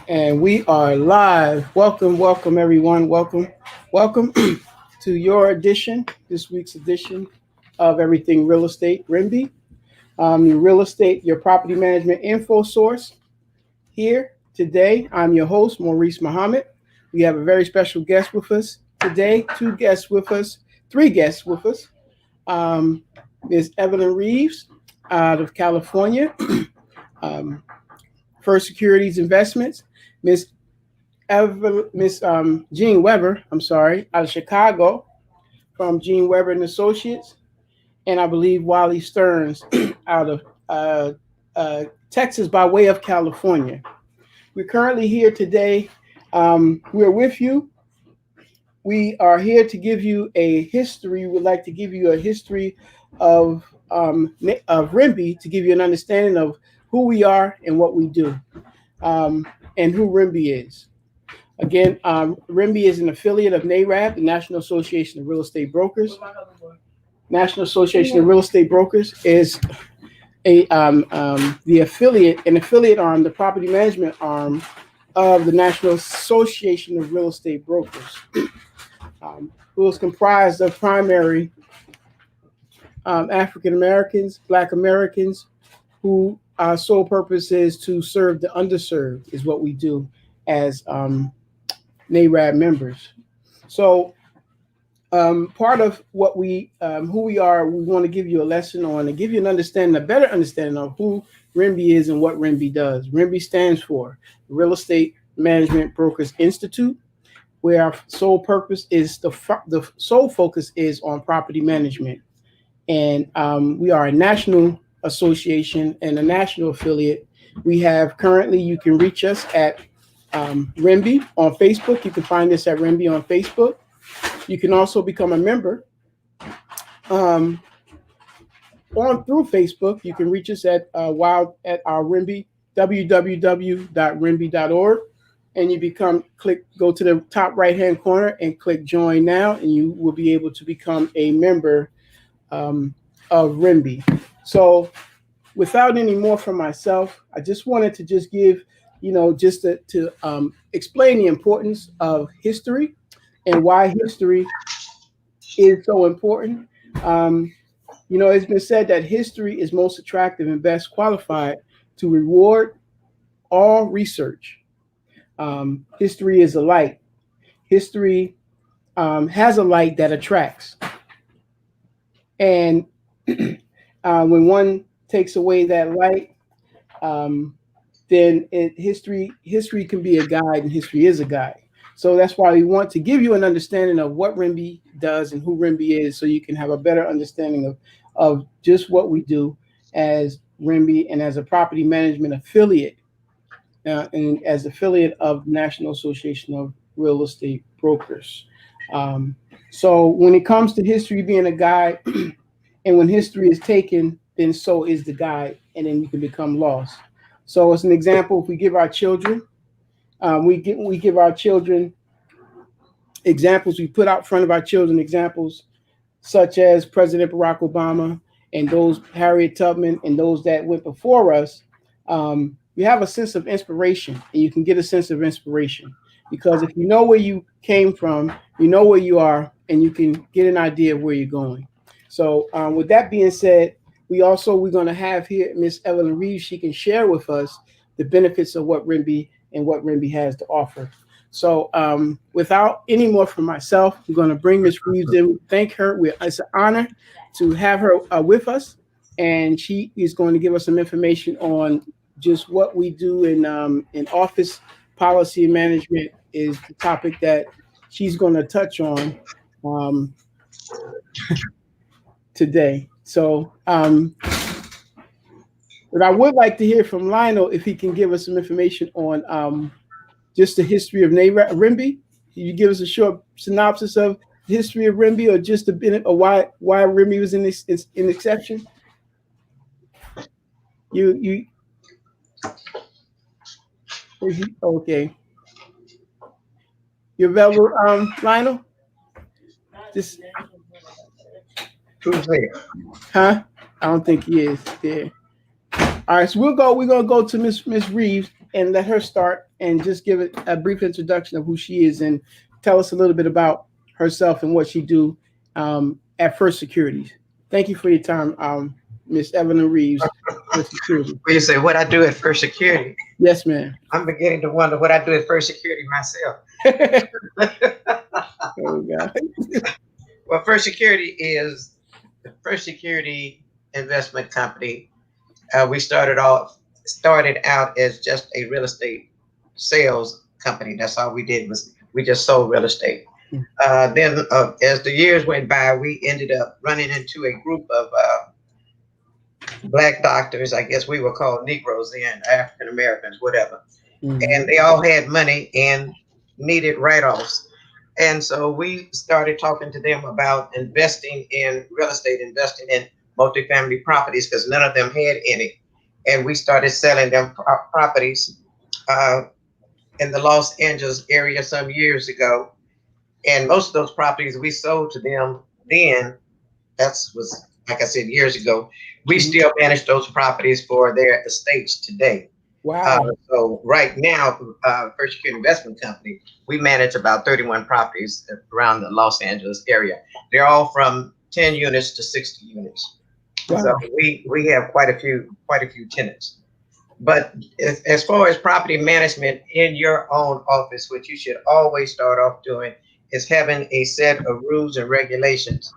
And we are live. Welcome, everyone. Welcome to your edition, this week's edition of Everything Real Estate REMBI. Your real estate, your property management info source. Here today, I'm your host, Maurice Muhammad. We have a very special guest with us today. Three guests with us. Um, Ms. Evelyn Reeves out of California. um, First Securities Investments. Miss Gene Weber, out of Chicago, from Gene Weber and Associates, and I believe Wally Stearns out of Texas by way of California. We're currently here today. We're with you. We are here to give you a history. We'd like to give you a history of REMBI to give you an understanding of who we are and what we do, and who REMBI is. Again, REMBI is an affiliate of NAREB, the National Association of Real Estate Brokers. National Association of Real Estate Brokers is an affiliate arm, the property management arm of the National Association of Real Estate Brokers, who is comprised of primary African Americans, Black Americans, who our sole purpose is to serve the underserved, is what we do as NAREB members. So part of what who we are, we want to give you a lesson on and give you a better understanding of who REMBI is and what REMBI does. REMBI stands for Real Estate Management Brokers Institute, where our sole purpose is the sole focus is on property management. And we are a national association and a national affiliate. We have currently, you can reach us at REMBI on Facebook. You can find us at REMBI on Facebook. You can also become a member through Facebook. You can reach us at our REMBI, www.rembi.org, and you go to the top right hand corner and click join now, and you will be able to become a member of REMBI. So without any more from myself, I just wanted to just give, just to explain the importance of history and why history is so important. It's been said that history is most attractive and best qualified to reward all research. History is a light. History has a light that attracts. And when one takes away that light, then history can be a guide, and history is a guide. So that's why we want to give you an understanding of what REMBI does and who REMBI is, so you can have a better understanding of just what we do as REMBI and as a property management affiliate, and as affiliate of National Association of Real Estate Brokers. So when it comes to history being a guide, and when history is taken, then so is the guide, and then you can become lost. So as an example, if we give our children, we give our children examples. We put out front of our children examples such as President Barack Obama and those Harriet Tubman and those that went before us. We have a sense of inspiration, and you can get a sense of inspiration because if you know where you came from, you know where you are, and you can get an idea of where you're going. So with that being said, we're going to have here Miss Evelyn Reeves. She can share with us the benefits of what REMBI and what REMBI has to offer. So without any more from myself, I'm going to bring Ms. Reeves in. Thank her. It's an honor to have her with us, and she is going to give us some information on just what we do in office policy and management is the topic that she's going to touch on today. So but I would like to hear from Lionel if he can give us some information on just the history of REMBI. Can you give us a short synopsis of the history of REMBI, or just a bit of why REMBI was an exception? You okay? You available, Lionel? Just Who's there? huh? I don't think he is there. All All right, so we're gonna go to Miss Reeves and let her start and just give it a brief introduction of who she is and tell us a little bit about herself and what she do at First Securities. Thank you for your time, Miss Evelyn Reeves, First Security. When you say what I do at First Security, Yes, ma'am. I'm beginning to wonder what I do at First Security myself. Oh God. Well, First Security is the First Security investment company. We started out as just a real estate sales company. That's all we did was we just sold real estate. Then, as the years went by, we ended up running into a group of black doctors. I guess we were called Negroes then, African Americans, whatever. And Mm-hmm. they all had money and needed write-offs. And so we started talking to them about investing in real estate, investing in multifamily properties because none of them had any. And we started selling them properties uh, in the Los Angeles area some years ago. And most of those properties we sold to them then, that was, like I said, years ago. We Mm-hmm. still manage those properties for their estates today. Uh, Wow. so right now, First Security Investment Company, we manage about 31 properties around the Los Angeles area. They're all from 10 units to 60 units. So Wow. we have quite a few tenants. But as far as property management in your own office, what you should always start off doing is having a set of rules and regulations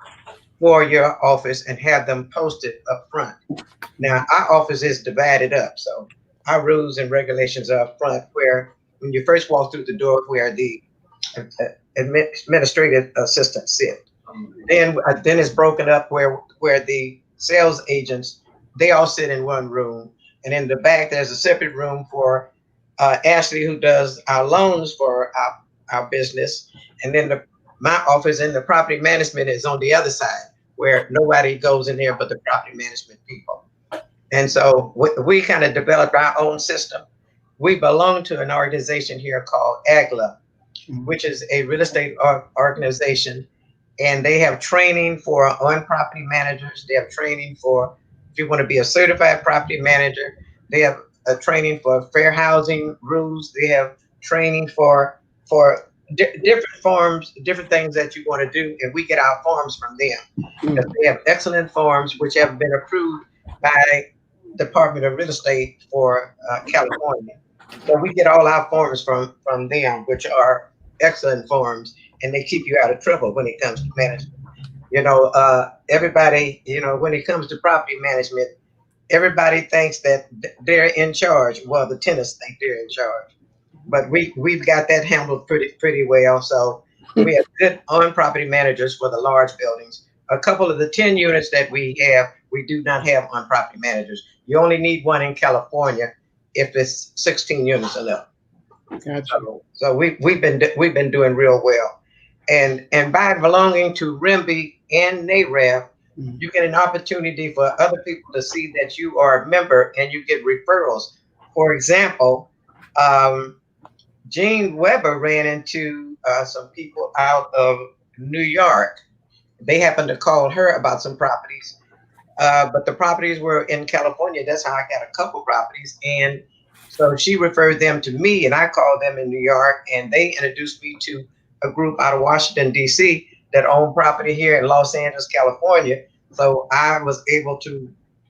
for your office and have them posted up front. Now, our office is divided up, so our rules and regulations are up front. Where when you first walk through the door, where the uh, administrative assistants sit, then it's broken up where the sales agents they all sit in one room, and in the back there's a separate room for Ashley who does our loans for our business, and then my office in the property management is on the other side where nobody goes in there but the property management people. And so we kind of developed our own system. We belong to an organization here called AGLA, Mm-hmm. which is a real estate organization. And they have training for on property managers. They have training for if you want to be a certified property manager. They have a training for fair housing rules. They have training for different forms, different things that you want to do. And we get our forms from them. Because they have excellent forms which have been approved by Department of Real Estate for California. So we get all our forms from them, which are excellent forms, and they keep you out of trouble when it comes to management. Everybody, when it comes to property management, everybody thinks that they're in charge. Well, the tenants think they're in charge, but we've got that handled pretty well. So we have good on property managers for the large buildings. A couple of the 10 units that we have, we do not have on property managers. You only need one in California if it's 16 units and up. Gotcha. So we've been doing real well, and by belonging to REMBI and NAREV, Mm-hmm. you get an opportunity for other people to see that you are a member, and you get referrals. For example, um, Gene Weber ran into some people out of New York. They happened to call her about some properties, but the properties were in California. That's how I got a couple properties. And so she referred them to me, and I called them in New York, and they introduced me to a group out of Washington, D.C. that owned property here in Los Angeles, California. So I was able to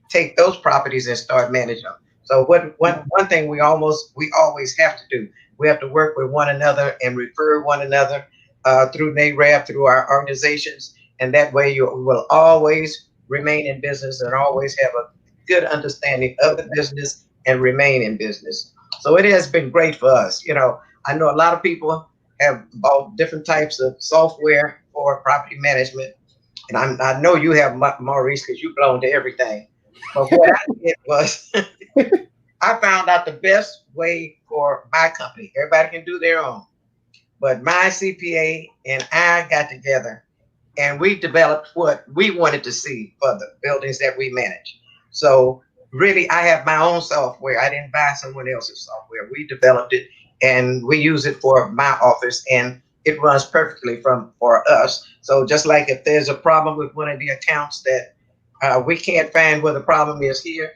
take those properties and start managing them. So one thing we always have to do, we have to work with one another and refer one another through NAREV, through our organizations, and that way you will always remain in business and always have a good understanding of the business and remain in business. So it has been great for us. I know a lot of people have bought different types of software for property management, and I know you have, Maurice, because you belong to everything. But what I did was I found out the best way for my company. Everybody can do their own, but my CPA and I got together and we developed what we wanted to see for the buildings that we manage. So really, I have my own software. I didn't buy someone else's software. We developed it and we use it for my office, and it runs perfectly for us. So just like if there's a problem with one of the accounts that we can't find where the problem is here,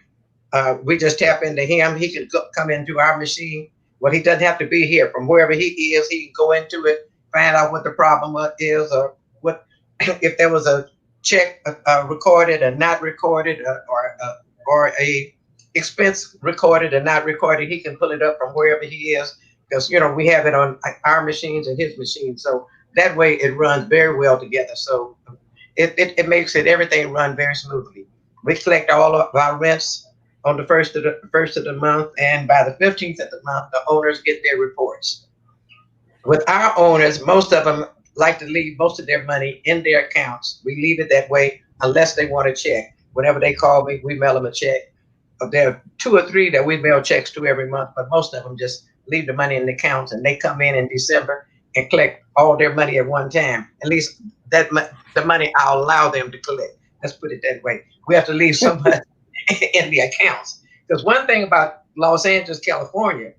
we just tap into him. He can come into our machine. Well, he doesn't have to be here. From wherever he is, he can go into it, find out what the problem is, or what if there was a check recorded or not recorded, or a expense recorded or not recorded. He can pull it up from wherever he is, because we have it on our machines and his machines. So that way it runs very well together. So it makes it everything run very smoothly. We collect all of our rents on the first of the month, and by the 15th of the month, the owners get their reports. With our owners, most of them like to leave most of their money in their accounts. We leave it that way unless they want a check. Whenever they call me, we mail them a check. There are two or three that we mail checks to every month, but most of them just leave the money in the accounts, and they come in December and collect all their money at one time. At least the money I'll allow them to collect. Let's put it that way. We have to leave some money in the accounts, because one thing about Los Angeles, California,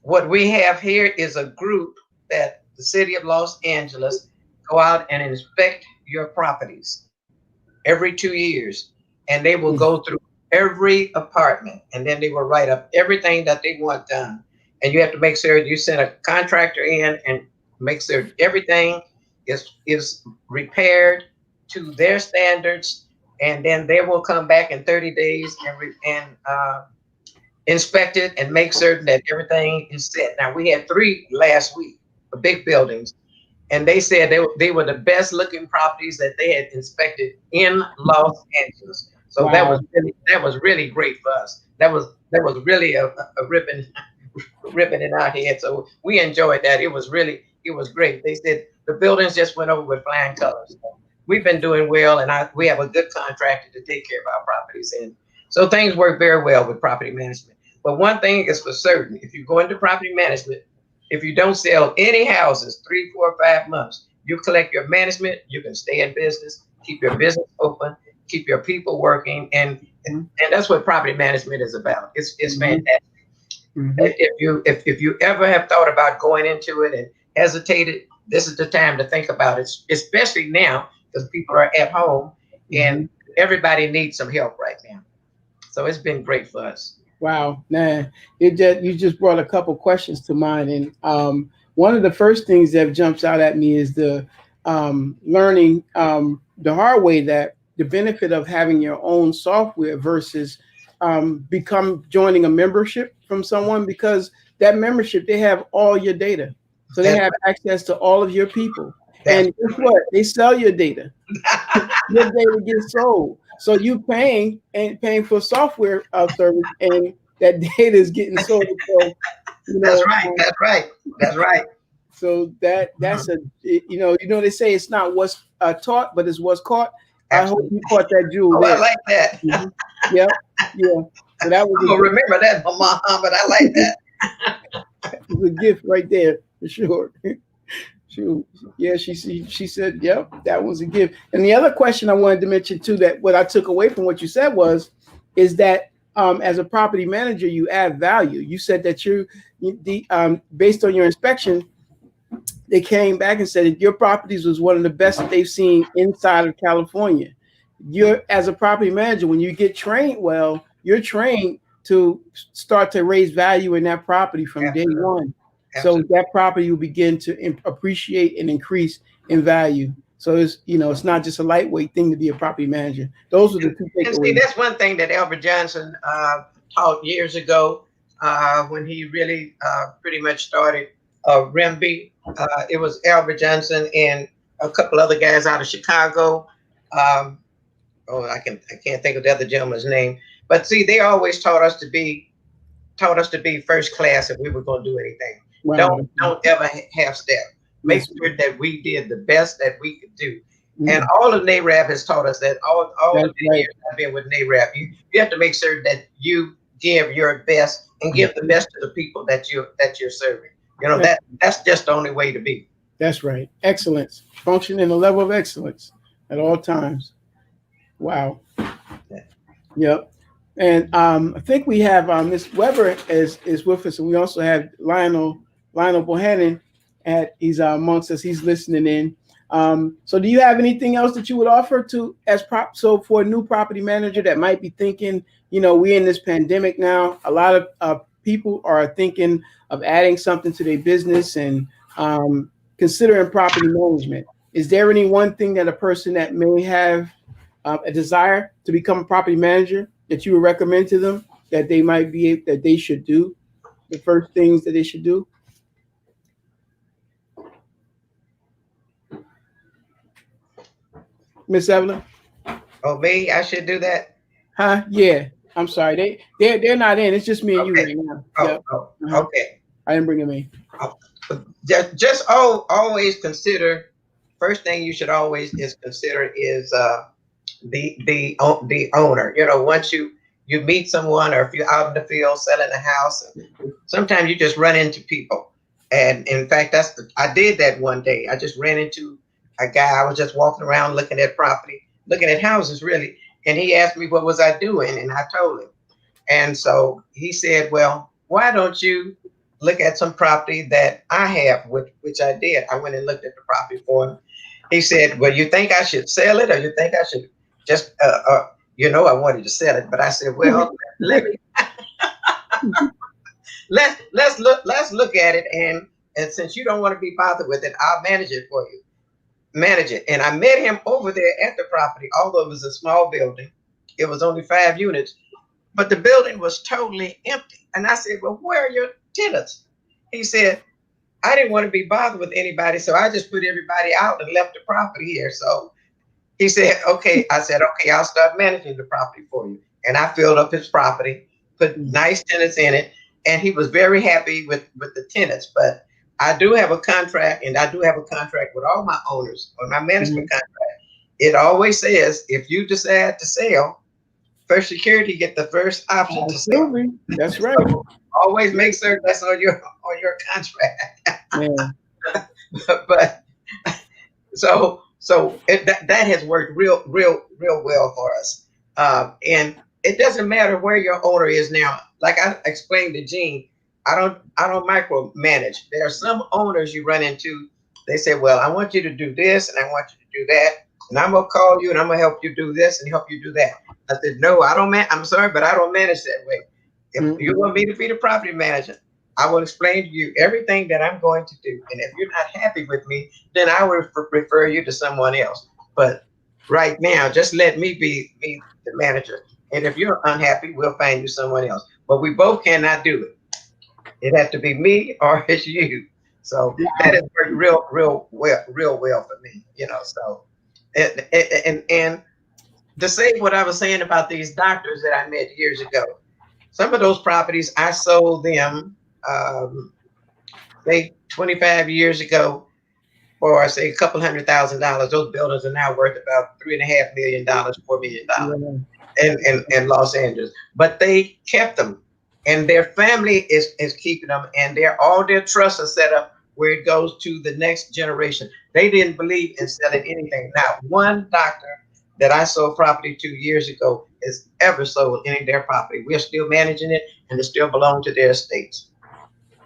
what we have here is a group that the city of Los Angeles go out and inspect your properties every 2 years, and they will go through every apartment, and then they will write up everything that they want done. And you have to make sure you send a contractor in and make sure everything is repaired to their standards, and then they will come back in 30 days and inspect it and make certain that everything is set. Now, we had 3 last week, the big buildings, and they said they were the best looking properties that they had inspected in Los Angeles. So Wow. that was really great for us. That was really a ribbon in our head. So we enjoyed that. It was great. They said the buildings just went over with flying colors. So we've been doing well, and we have a good contractor to take care of our properties, and so things work very well with property management. But one thing is for certain: if you go into property management, if you don't sell any houses 3, 4, 5 months, you collect your management, you can stay in business, keep your business open, keep your people working, and that's what property management is about. It's fantastic. If you ever have thought about going into it and hesitated, this is the time to think about it, especially now because people are at home and everybody needs some help right now. So it's been great for us. Wow, man, you just brought a couple questions to mind, and one of the first things that jumps out at me is the learning the hard way that the benefit of having your own software versus joining a membership from someone, because that membership, they have all your data, so they have access to all of your people, and guess what? They sell your data. Your data gets sold. So you paying for software service, and that data is getting sold. So, That's right. So that's they say it's not what's taught, but it's what's caught. Absolutely. I hope you caught that jewel there. I like that. Yeah. So that was I'm gonna remember that, Muhammad. I like that. It was a gift right there for sure. She said, yep, that was a gift. And the other question I wanted to mention too, that what I took away from what you said is that as a property manager, you add value. You said that based on your inspection, they came back and said that your properties was one of the best that they've seen inside of California. You're, as a property manager, when you get trained well, you're trained to start to raise value in that property from day one. So that property will begin to appreciate and increase in value. So it's not just a lightweight thing to be a property manager. Those are the 2 takeaways. And see, that's one thing that Albert Johnson taught years ago when he really pretty much started REMBI. It was Albert Johnson and a couple other guys out of Chicago. I can't think of the other gentleman's name. But see, they always taught us to be first class if we were going to do anything. Wow. Don't ever half step. Make sure that we did the best that we could do. And all of NARAB has taught us that. All of the years I've been with NARAB, you have to make sure that you give your best and give the best to the people that you're serving. That's just the only way to be. That's right. Excellence. Function in a level of excellence at all times. Wow. Yep. And I think we have Ms. Weber is with us, and we also have Lionel Bohannon he's amongst us. He's listening in. So do you have anything else that you would offer to so for a new property manager that might be thinking, we're in this pandemic now, a lot of people are thinking of adding something to their business and considering property management. Is there any one thing that a person that may have a desire to become a property manager that you would recommend to them that they should do? The first things that they should do? Miss Evelyn? Oh, me, I should do that. Huh? Yeah. I'm sorry. They're not in. It's just me and you Okay. right now. Oh, Yep. oh, Uh-huh. okay. I didn't bring them in. Oh, always consider. First thing you should always is consider is the owner. Once you meet someone, or if you're out in the field selling a house, sometimes you just run into people. And in fact, I did that one day. I just ran into a guy. I was just walking around looking at property, looking at houses really, and he asked me what was I doing, and I told him. And so he said, "Well, why don't you look at some property that I have?" Which I did. I went and looked at the property for him. He said, "Well, you think I should sell it, or you think I should just, I wanted to sell it, but I said, well, let me let's look at it, and since you don't want to be bothered with it, I'll manage it for you. Manage it." And I met him over there at the property, although it was a small building. It was only 5 units, but the building was totally empty. And I said, "Well, where are your tenants?" He said, "I didn't want to be bothered with anybody, so I just put everybody out and left the property here." So he said, "Okay." I said, "Okay, I'll start managing the property for you." And I filled up his property, put nice tenants in it, and he was very happy with the tenants. But I do have a contract, and I do have a contract with all my owners on my management contract. It always says, if you decide to sell, First Security get the first option to sell. Absolutely. That's right. So always make certain that's on your contract. Man. But that has worked real well for us. And it doesn't matter where your owner is now. Like I explained to Gene, I don't micromanage. There are some owners you run into. They say, "Well, I want you to do this and I want you to do that, and I'm gonna call you and I'm gonna help you do this and help you do that." I said, "No, I don't I'm sorry, but I don't manage that way. If you want me to be the property manager, I will explain to you everything that I'm going to do. And if you're not happy with me, then I will refer you to someone else. But right now, just let me be the manager. And if you're unhappy, we'll find you someone else. But we both cannot do it. It has to be me or it's you." So that has worked real well for me. So and to say what I was saying about these doctors that I met years ago, some of those properties I sold them, say 25 years ago, for say a couple $100,000. Those buildings are now worth about $3.5 million, $4 million in Los Angeles. But they kept them, and their family is keeping them, and all their trusts are set up where it goes to the next generation. They didn't believe in selling anything. Not one doctor that I sold property to years ago has ever sold any of their property. We're still managing it, and it still belongs to their estates.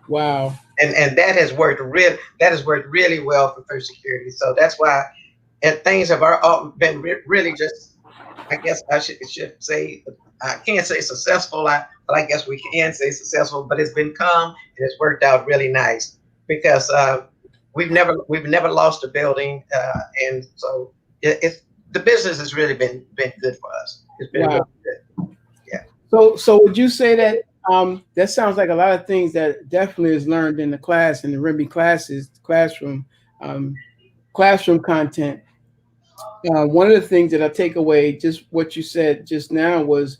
Wow. And that has worked really well for First Security. So that's why things have all been really just, I guess I should say, I can't say successful, but I guess we can say successful. But it's been calm and it's worked out really nice because we've never lost a building, and so the business has really been good for us. It's been really good. Yeah. So would you say that that sounds like a lot of things that definitely is learned in the class, in the REMBI classes, classroom content. One of the things that I take away, just what you said just now, was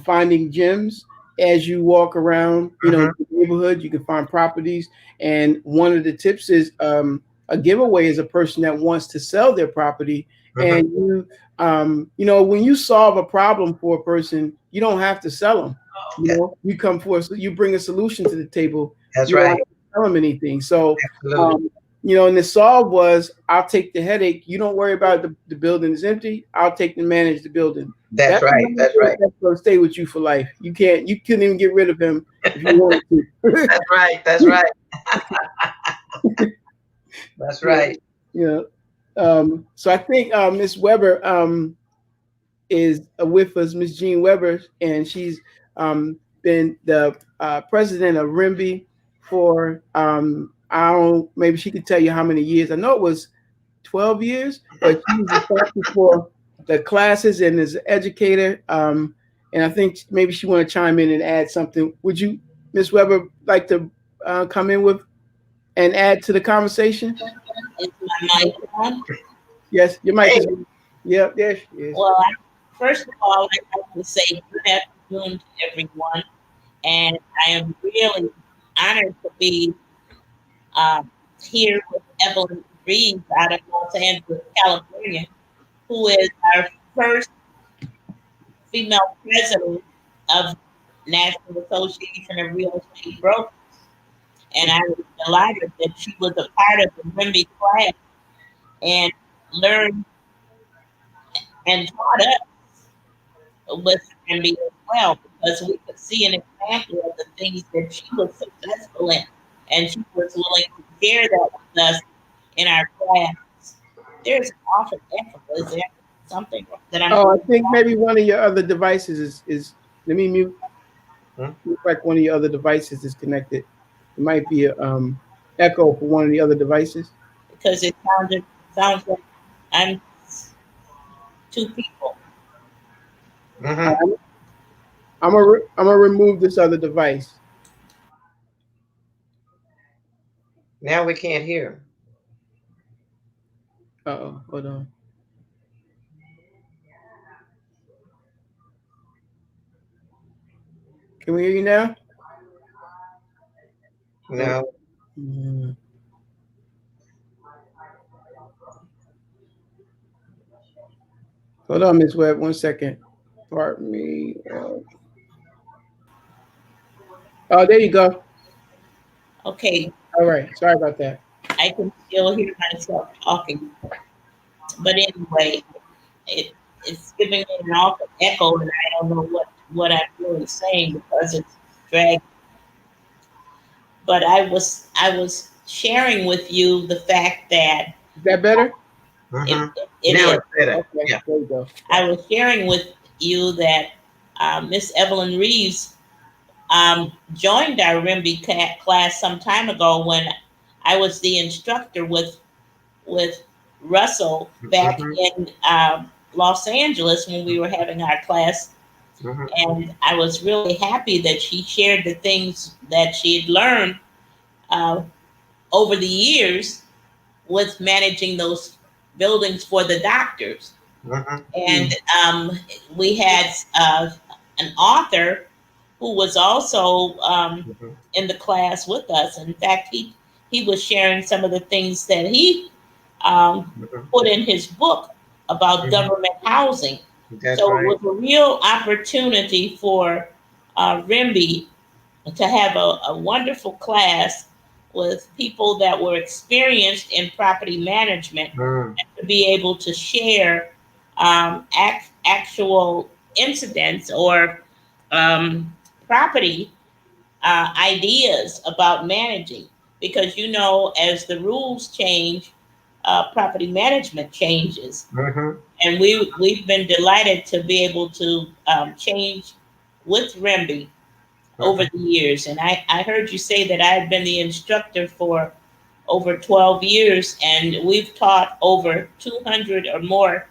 finding gems as you walk around, the neighborhood. You can find properties, and one of the tips is a giveaway is a person that wants to sell their property, and when you solve a problem for a person, you don't have to sell them. You come forth, you bring a solution to the table. That's you right. Don't have to tell them anything. So. Absolutely. And the solve was, I'll take the headache. You don't worry about the building is empty. I'll take and manage the building. That's right. That's right. That's going to stay with you for life. You couldn't even get rid of him if you wanted to. That's right. That's right. That's right. Yeah. So I think Miss Weber is with us, Miss Jean Weber, and she's been the president of REMBI for I don't, maybe she could tell you how many years. I know it was 12 years, but she's responsible for the classes and is an educator. And I think maybe she want to chime in and add something. Would you, Miss Weber, like to come in with and add to the conversation? Is my mic on? Yes, your mic Hey, is. Yeah, there she is. Well, first of all, I'd like to say good afternoon to everyone. And I am really honored to be um, here with Evelyn Reeves out of Los Angeles, California, who is our first female president of National Association of Real Estate Brokers. And I was delighted that she was a part of the REMBI class and learned and taught us with REMBI as well, because we could see an example of the things that she was successful in. And she was willing to share that with us in our class. There's an awful echo. Is there something that I'm Oh, I doing think wrong? maybe one of your other devices is let me mute. hmm, Looks like one of your other devices is connected. It might be a echo for one of the other devices. Because it sounds like I'm two people. hmm. I'm, I'm gonna remove this other device. Now we can't hear. Oh, hold on. Can we hear you now? Oh, No. mm. Hold on, Miss Webb. 1 second. Pardon me. Oh, there you go. Okay, All right. Sorry about that. I can still hear myself talking. But anyway, it, it's giving me an awful echo, and I don't know what I'm really saying because it's dragging. But I was sharing with you the fact that Is that better? it, Hmm. it Now is. it's better. Okay. Yeah. There you go. I was sharing with you that Miss Evelyn Reeves joined our RIMBY class some time ago when I was the instructor with Russell back Hmm. in Los Angeles when we were having our class. Hmm. And I was really happy that she shared the things that she had learned uh, over the years with managing those buildings for the doctors. Hmm. And Mm. we had an author who was also Hmm. in the class with us. In fact, he was sharing some of the things that he put in his book about Hmm. government housing. That's So it right. was a real opportunity for RIMBY to have a wonderful class with people that were experienced in property management Mm. to be able to share actual incidents or um, property ideas about managing. Because as the rules change, property management changes, Hmm. and we've been delighted to be able to change with REMBI over Hmm. the years. And I heard you say that I've been the instructor for over 12 years, and we've taught over 200 or more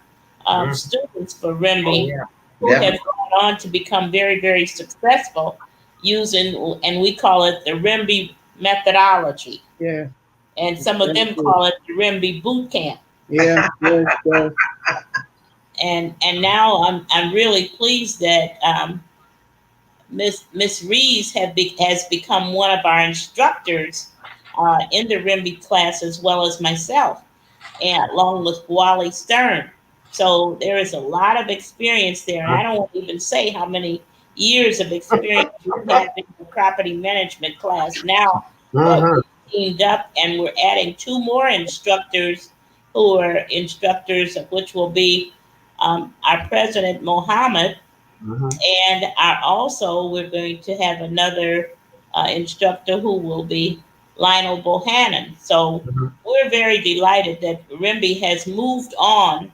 Hmm. students for Oh REMBI yeah. who have Definitely. gone on to become very, very successful using, and we call it the REMBI methodology. Yeah. And some of That's them good. call it the REMBI boot camp. Yeah. Yes. Yes. And now I'm really pleased that Miss Reeves has become one of our instructors in the RIMBY class as well as myself, and along with Wally Stern. So there is a lot of experience there, and I don't even say how many years of experience we have in the property management class now that Hmm. we've teamed up, and we're adding two more instructors who are instructors, of which will be our president Mohammed, Hmm. and we're going to have another instructor who will be Lionel Bohannon. So Mhm. we're very delighted that REMBI has moved on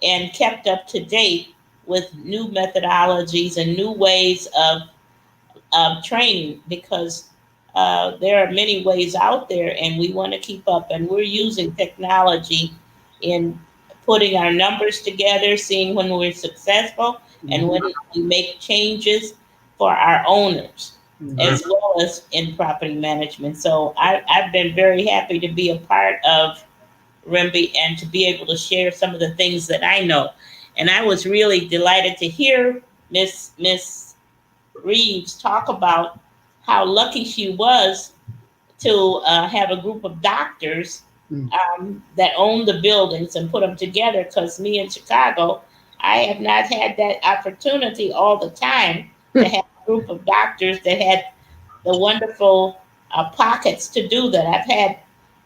and kept up to date with new methodologies and new ways of training, because there are many ways out there and we want to keep up, and we're using technology in putting our numbers together, seeing when we're successful and Mhm. when we make changes for our owners, Mhm. as well as in property management. So I've been very happy to be a part of REMBI and to be able to share some of the things that I know. And I was really delighted to hear Miss Reeves talk about how lucky she was to have a group of doctors Mhm. that own the buildings and put them together. Because me in Chicago, I have not had that opportunity all the time to have a group of doctors that had the wonderful pockets to do that. I've had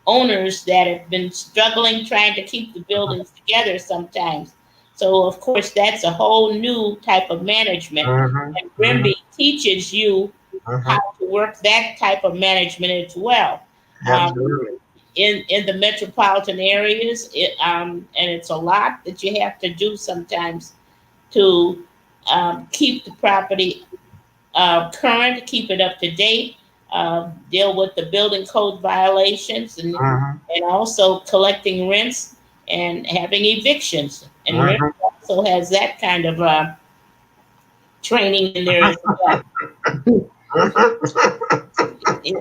owners that have been struggling trying to keep the buildings together sometimes. So, of course, that's a whole new type of management. Mhm. And Mhm. RIMBY teaches you how Mhm. to work that type of management as well. Um, Absolutely. in the metropolitan areas, and it's a lot that you have to do sometimes to keep the property current, keep it up to date, deal with the building code violations, Mhm. and also collecting rents and having evictions. And rent Mhm. also has that kind of training in there as well.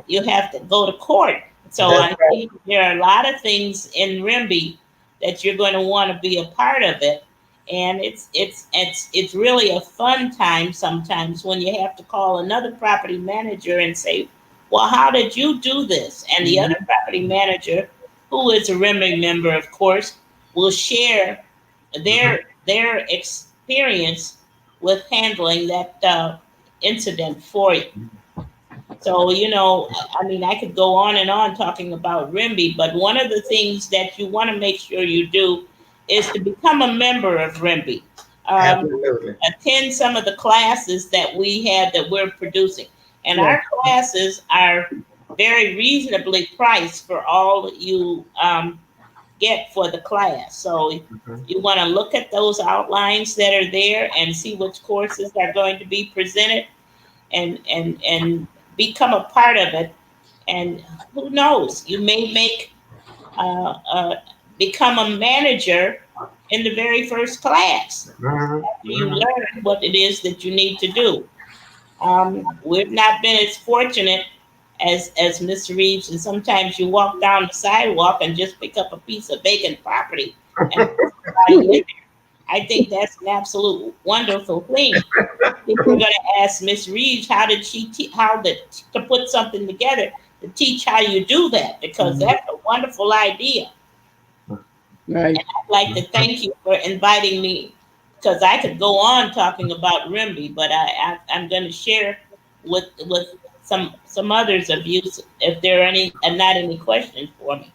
You have to go to court. So That's I right. think there are a lot of things in RIMBY that you're going to want to be a part of it. And it's really a fun time sometimes when you have to call another property manager and say, "Well, how did you do this?" And the Mhm. other property manager, who is a RIMBY member, of course, will share Mhm. their experience with handling that incident for you. So, I mean, I could go on and on talking about RIMBY, but one of the things that you want to make sure you do is to become a member of RIMBY. Um, Absolutely. Attend some of the classes that we have that we're producing. And Yeah. our classes are very reasonably priced for all you get for the class. So Mhm. you want to look at those outlines that are there and see which courses are going to be presented, and become a part of it. And who knows, you may uh, uh, become a manager in the very first class Mhm. after you Mhm. learn what it is that you need to do. We've not been as fortunate as Miss Reeves, and sometimes you walk down the sidewalk and just pick up a piece of vacant property and put somebody in there. I think that's an absolute wonderful thing. Think we're going to ask Miss Reeves how did she how to put something together to teach how you do that, because Mhm. that's a wonderful idea. Right. And I'd like to thank you for inviting me, because I could go on talking about RIMBY, but I'm going to share with some others of you if there are any not any questions for me.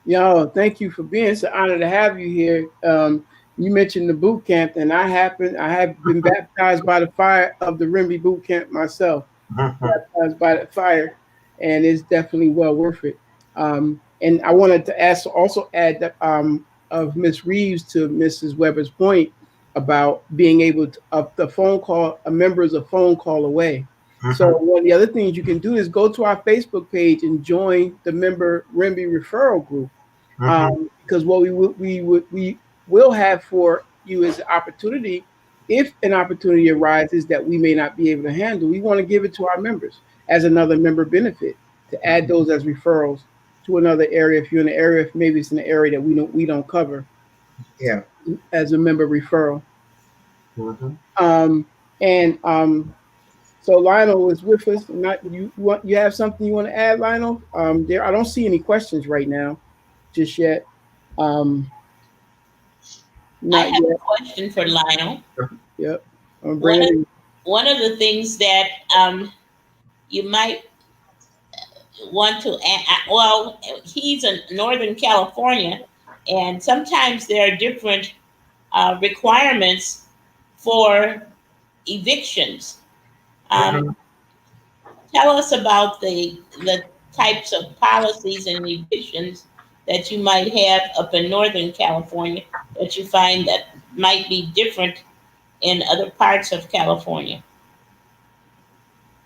Yo, thank you for being. It's an honor to have you here. You mentioned the boot camp, and I have been baptized by the fire of the Rimby boot camp myself. Mhm. Baptized by the fire, and it's definitely well worth it. And I wanted to also add that of Miss Reeves to Mrs. Weber's point about being able to the phone call. A member is a phone call away. So Mhm. one of the other things you can do is go to our Facebook page and join the member Rimby referral group, Mhm. because what we will have for you is the opportunity. If an opportunity arises that we may not be able to handle, we want to give it to our members as another member benefit to add those as referrals to another area. If you're in an area, if maybe it's in an area that we don't cover, Yeah. as a member referral. Mhm. Um, and So Lionel is with us. Not you have something you want to add, Lionel? There I don't see any questions right now, just yet. Um, I Not have a yet. question for Lionel. Yep. I'm One of bringing him. one of the things that you might want to well, he's in Northern California, and sometimes there are different requirements for evictions. Um, Mhm. Tell us about the types of policies and evictions that you might have up in Northern California that you find that might be different in other parts of California?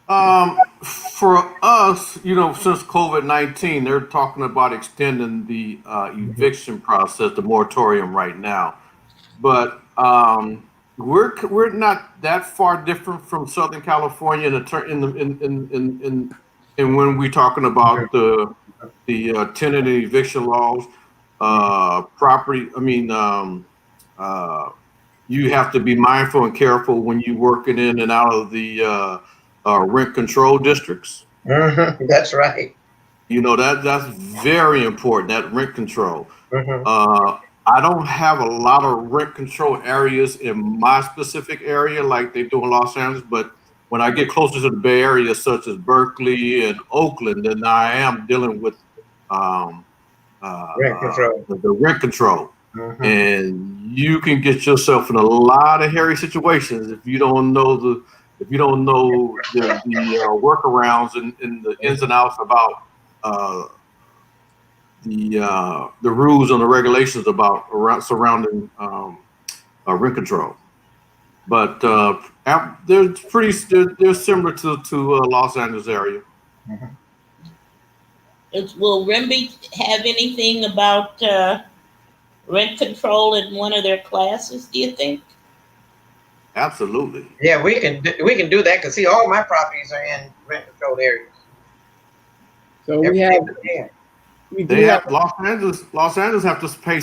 For us, since COVID-19, they're talking about extending the eviction process, the moratorium right now. But we're not that far different from Southern California in when we're talking about the tenant and eviction laws, property. I mean, you have to be mindful and careful when you're working in and out of the rent control districts. That's right. That's very important, that rent control. Mm-hmm. I don't have a lot of rent control areas in my specific area like they do in Los Angeles, but when I get closer to the Bay Area, such as Berkeley and Oakland, then I am dealing with Rent control. the rent control. Mm-hmm. And you can get yourself in a lot of hairy situations if you don't know the workarounds and the ins and outs about the rules and the regulations surrounding rent control. But they're similar to Los Angeles area. Mm-hmm. Will REMBI have anything about rent control in one of their classes, do you think? Absolutely. Yeah, we can do that because all my properties are in rent controlled areas. So Los Angeles have to pay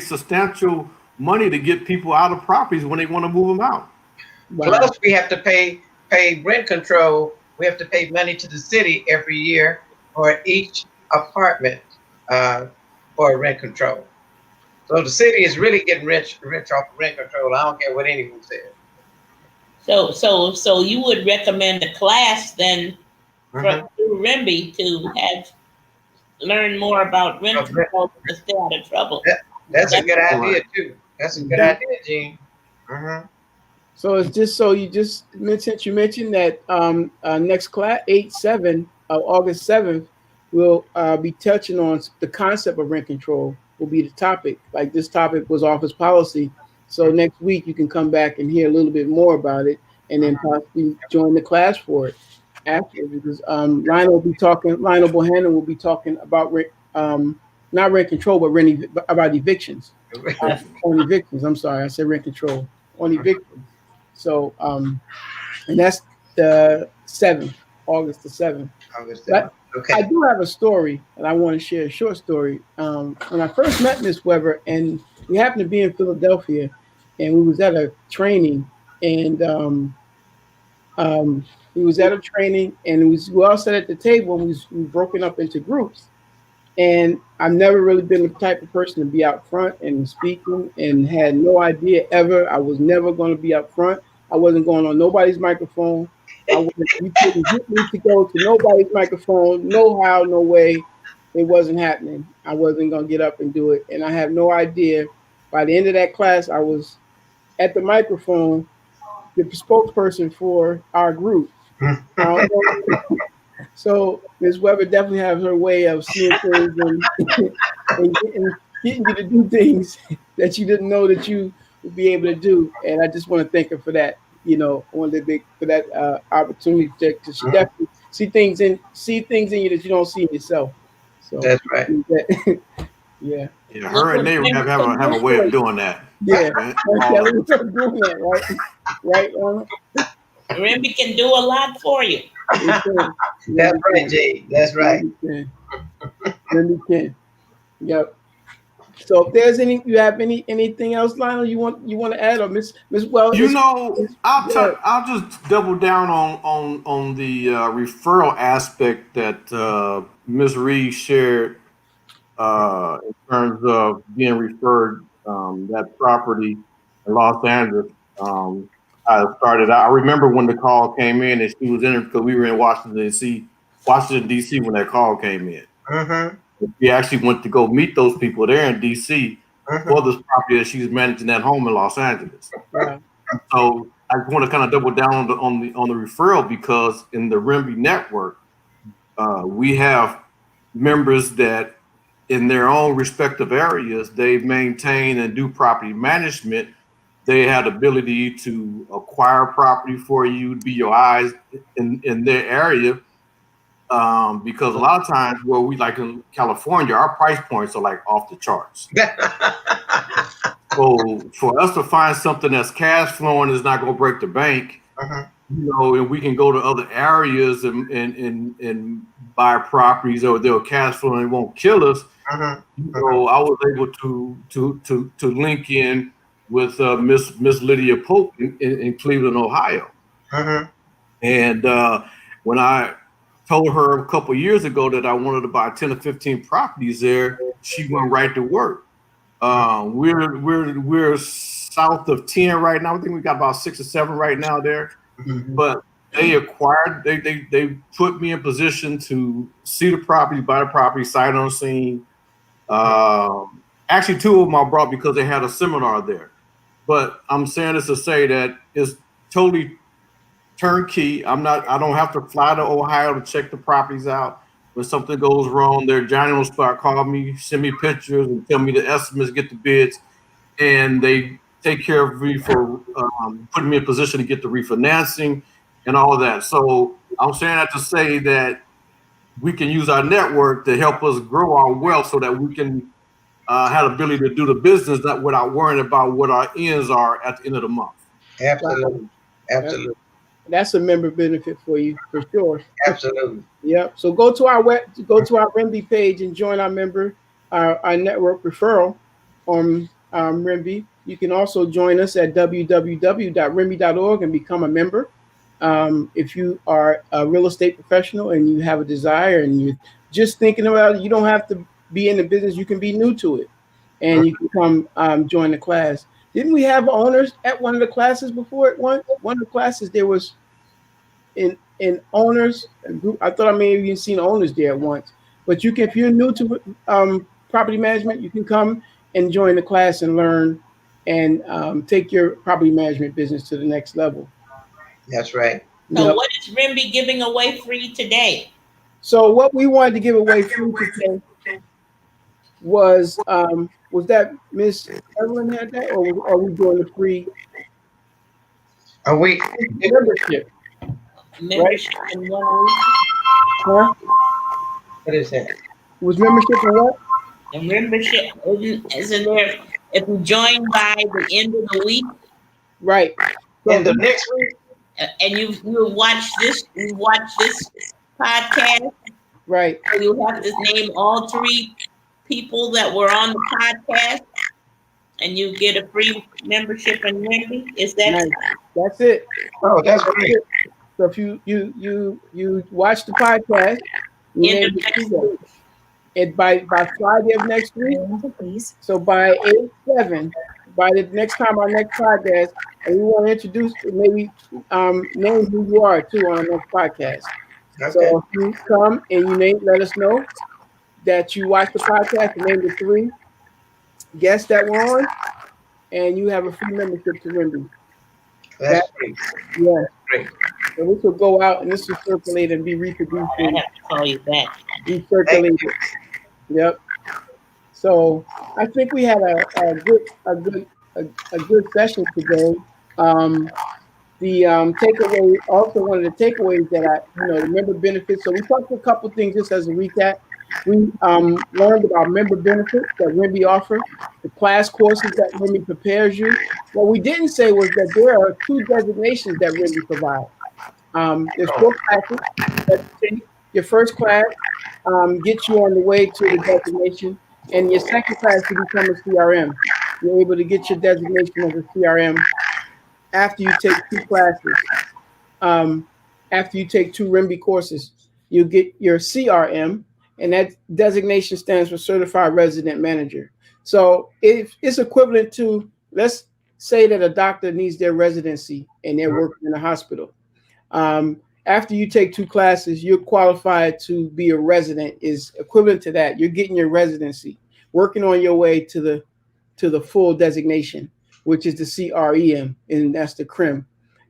substantial money to get people out of properties when they want to move them out. Wow. Plus, we have to pay rent control. We have to pay money to the city every year for each apartment for rent control. So the city is really getting rich off rent control. I don't care what anyone says. So you would recommend a class then Mm-hmm. through REMBI to learn more about rent control to stay out of trouble. That's a good idea too. That's a good idea, Gene. Mm-hmm. So it's just you mentioned that next class 8/7 August 7th we'll be touching on the concept of rent control will be the topic. Like this topic was office policy. So next week you can come back and hear a little bit more about it and then possibly join the class for it after, because Lionel Bohannon will be talking about not rent control, but about evictions. On evictions. I'm sorry, I said rent control. On evictions. So and that's the 7th, August the 7th. Okay. I do have a story, and I want to share a short story. When I first met Miss Weber, and we happened to be in Philadelphia, and we was at a training, and we was at a training, and we all sat at the table, and we broken up into groups. And I've never really been the type of person to be out front and speaking, and had no idea ever I was never going to be up front. I wasn't going on nobody's microphone. You couldn't get me to go to nobody's microphone. No how, no way. It wasn't happening. I wasn't going to get up and do it. And I have no idea. By the end of that class, I was at the microphone, the spokesperson for our group. So Ms. Weber definitely has her way of seeing things and getting you to do things that you didn't know that you would be able to do. And I just want to thank her for that. For that opportunity to definitely see things in you that you don't see in yourself. So that's right. Yeah. Yeah, her and they have a way of doing that. Yeah, doing that, right? REMBI can do a lot for you. That's right, Jay. That's right. Really can. Yep. So if there's anything else, Lionel, you want to add, or Miss Well? I'll just double down on the referral aspect that Ms. Reeves shared in terms of being referred that property in Los Angeles. I remember when the call came in, and she was in it because we were in Washington D.C. when that call came in. Mm-hmm. We actually went to go meet those people there in D.C. For this property that she's managing that home in Los Angeles. Yeah. So I want to kind of double down on the referral, because in the REMBI network, We have members that in their own respective areas, they maintain and do property management. They have the ability to acquire property for you, be your eyes in their area. Because a lot of times where we like in California, our price points are like off the charts. So for us to find something that's cash flowing is not going to break the bank, and we can go to other areas and buy properties or they'll cash flow and it won't kill us. I was able to link in with Miss Lydia Pope in Cleveland, Ohio. And when I told her a couple of years ago that I wanted to buy 10 or 15 properties there, she went right to work. We're south of 10 right now. I think we got about 6 or 7 right now there. But they put me in position to see the property, buy the property, sight unseen. Actually, 2 of them I brought because they had a seminar there. But I'm saying this to say that it's totally turnkey. I don't have to fly to Ohio to check the properties out. When something goes wrong, their Johnny on the spot call me, send me pictures, and tell me the estimates, get the bids, and they take care of me for putting me in position to get the refinancing and all of that. So I'm saying that to say that we can use our network to help us grow our wealth so that we can have the ability to do the business without worrying about what our ends are at the end of the month. Absolutely. That's a member benefit for you for sure. Absolutely. Yep. So go to our REMBI page and join our network referral on REMBI. You can also join us at www.rembi.org and become a member. If you are a real estate professional and you have a desire and you're just thinking about it, you don't have to be in the business. You can be new to it, and you can come join the class. Didn't we have owners at one of the classes before? One of the classes there was in owners group. I thought I may have even seen owners there once. But you can, if you're new to property management, you can come and join the class and learn and take your property management business to the next level. That's right. So what is REMBI giving away free today? So what we wanted to give away free today was that Miss Evelyn had that, or are we doing the free? Are we membership? Membership Right? in 1 week. Huh? What is that? Was membership in what? The membership isn't there if you join by the end of the week. Right. So in the next week. And you watch this podcast. Right. So you have to name all 3 people that were on the podcast, and you get a free membership in REMBI. Is that nice? That's it. Oh, that's great. So if you watch the podcast, end of next week. And by Friday of next week, please. So by 8/7, by the next time our next podcast, and we want to introduce maybe name who you are too on our next podcast. Okay. So if you come and you let us know that you watch the podcast and name the 3 guests that were on, and you have a free membership to REMBI. That's great. Yeah. Great. So this will go out and this will circulate and be reproduced. I have to call you back. Be circulated. Yep. So I think we had a good session today. The takeaway, also one of the takeaways that the member benefits. So we talked a couple things just as a recap. We learned about member benefits that REMBI offer, the class courses that REMBI prepares you. What we didn't say was that there are 2 designations that REMBI provide. There's 4 classes that you take. Your first class gets you on the way to the designation, and your second class to become a CRM. You're able to get your designation as a CRM after you take 2 classes. After you take 2 REMBI courses, you get your CRM, and that designation stands for Certified Resident Manager. So if it's equivalent to, let's say that a doctor needs their residency and they're working in a hospital. After you take 2 classes, you're qualified to be a resident, is equivalent to that. You're getting your residency, working on your way to the full designation, which is the CREM, and that's the CREM.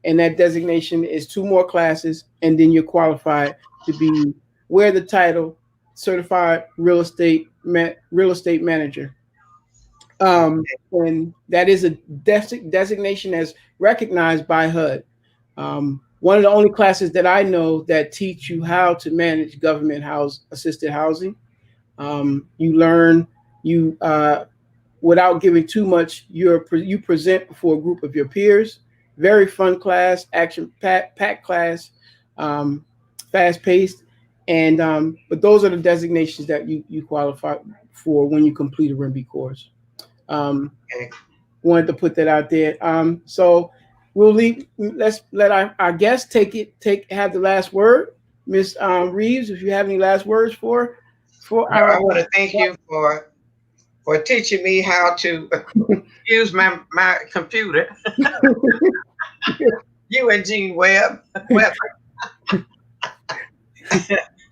And that designation is 2 more classes, and then you're qualified to be wear the title certified real estate manager. And that is a designation as recognized by HUD. One of the only classes that I know that teach you how to manage government assisted housing. You learn you without giving too much. You present before a group of your peers. Very fun class, action packed class, fast paced, and but those are the designations that you qualify for when you complete a REMBI course. Okay. Wanted to put that out there. So we'll leave. Let's let our guest have the last word. Miss Reeves, if you have any last words for I want to thank you for teaching me how to use my computer. You and Gene Webb.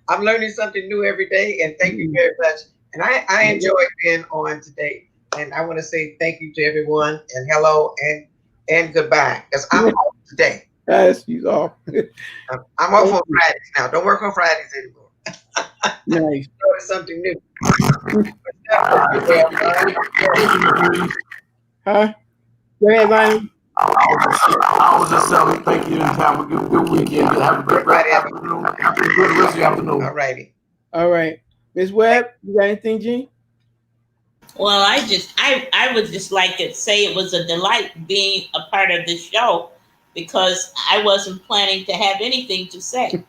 I'm learning something new every day, and thank you very much. And I enjoy being on today. And I want to say thank you to everyone, and hello and goodbye, because I'm off today. Yes, he's off. I'm off on Fridays now. Don't work on Fridays anymore. Nice. Learning something new. Huh? Go ahead, Lionel. I was just telling thank you and have a good weekend. Have a good afternoon. Have a good rest of the afternoon. All righty. All right. Ms. Webb, you got anything, Gene? Well, I would just like to say it was a delight being a part of this show because I wasn't planning to have anything to say.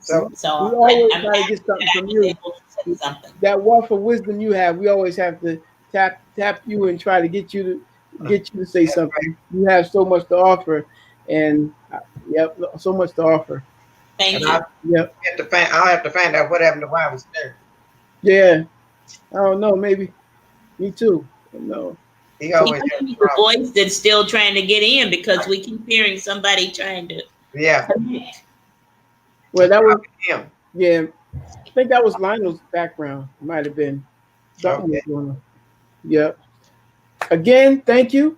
So we So always I'm try to happy get something that I from was you. able to say something. That wealth of wisdom you have, we always have to tap you and try to get you to say That's something. You have so much to offer, and yep, so much to offer. Thank and you. Yep. I'll have to find out what happened to why I was there. Yeah. I don't know. Maybe me too. No. He We always might has need a a problem. voice that's still trying to get in because we keep hearing somebody trying to Yeah. connect. Well, that was Him. yeah. I think that was Lionel's background. Might have been something was Okay. going on. Yep. Again, thank you.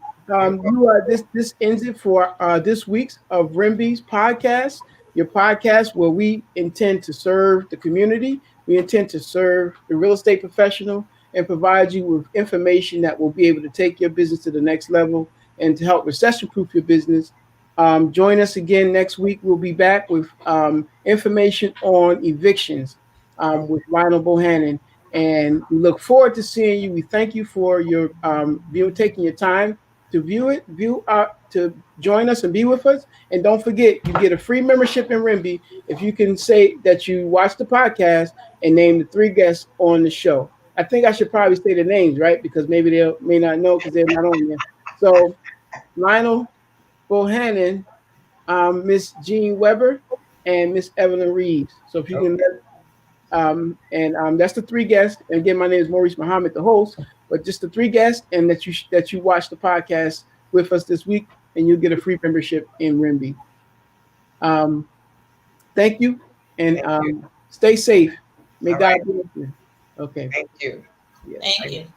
This ends it for this week's of REMBI's podcast, your podcast where we intend to serve the community. We intend to serve the real estate professional and provide you with information that will be able to take your business to the next level and to help recession-proof your business. Join us again next week. We'll be back with information on evictions with Lionel Bohannon. And we look forward to seeing you. We thank you for your taking your time to to join us and be with us. And don't forget, you get a free membership in REMBI if you can say that you watched the podcast and name the 3 guests on the show. I think I should probably say the names, right? Because maybe they may not know because they're not on there. So Lionel Bohannon, Miss Jean Weber, and Miss Evelyn Reeves. So if you can that's the 3 guests. And again, my name is Maurice Muhammad, the host. But just the 3 guests, and that you watch the podcast with us this week, and you'll get a free membership in REMBI. Thank you, and Thank you. stay safe. May All God right. be with you. Okay. Thank you. Yeah. Thank you.